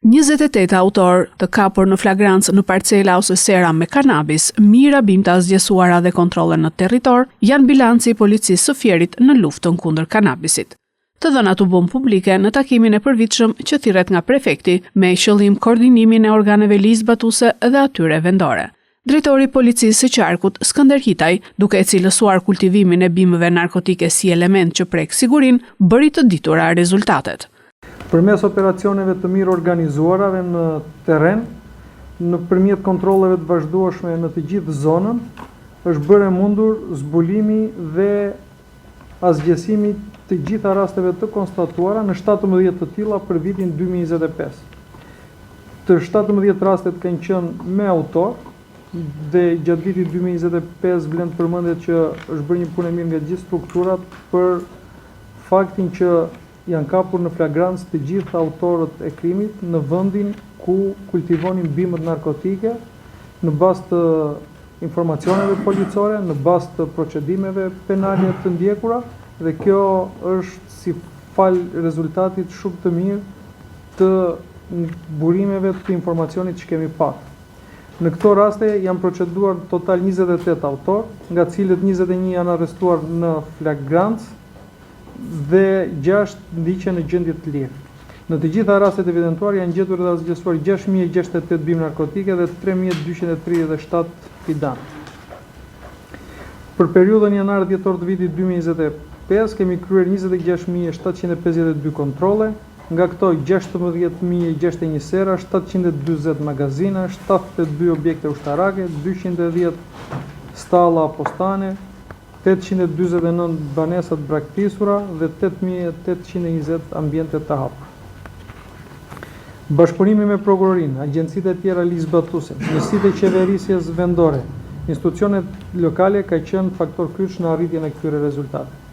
28 autor të kapur në flagrancë në parcela ose sera me kanabis, mijëra bimta zgjesuara dhe kontrolle në territor, janë bilanci i policisë së Fierit në luftën kundër kanabisit. Të dhënat u bën publike në takimin e përvitshëm që thirret nga prefekti me qëllim koordinimin e organeve ligjzbatuese dhe atyre vendore. Drejtori i policisë së Qarkut, Skënder Hitaj, duke e cilësuar kultivimin e bimëve narkotike si element që prek sigurinë, bëri të ditura rezultatet. Përmes operacioneve të mirë organizuarave në terren, nëpërmjet kontrolleve të vazhdueshme në të gjithë zonën, është bërë mundur zbulimi dhe asgjësimi të gjitha rasteve të konstatuara në 17 të tilla për vitin 2025. Të 17 rastet kanë qenë me autor dhe gjatë vitit 2025 vlen të përmendet që është bërë një punë e mirë nga gjithë strukturat për faktin që janë kapur në flagrancë të gjithë autorët e krimit në vendin ku kultivonin bimët narkotike në bazë të informacioneve policore, në bazë të procedimeve penale të ndjekura, dhe kjo është si fal rezultatit shumë të mirë të burimeve të informacionit që kemi pak. Në këto raste janë proceduar total 28 autor, nga cilët 21 janë arrestuar në flagrancë dhe 6 ndiqen në gjendje të lirë. Në të gjitha rastet evidentuar janë gjetur dhe zgjesuar 6068 bimë narkotike dhe 3237 fidan. Për periudhën janar-dhjetor të vitit 2025 kemi kryer 26752 kontrolle, nga këto 16061 sera, 740 magazina, 72 objekte ushtarake, 210 stalla apostane, 849 banesat braktisura dhe 8820 ambiente të hapur. Bashkëpunimi me prokurorinë, agjencitë e tjera ligjzbatuese, njësitë e qeverisjes vendore, institucionet lokale ka qenë faktor kryes në arritjen e këtyre rezultateve.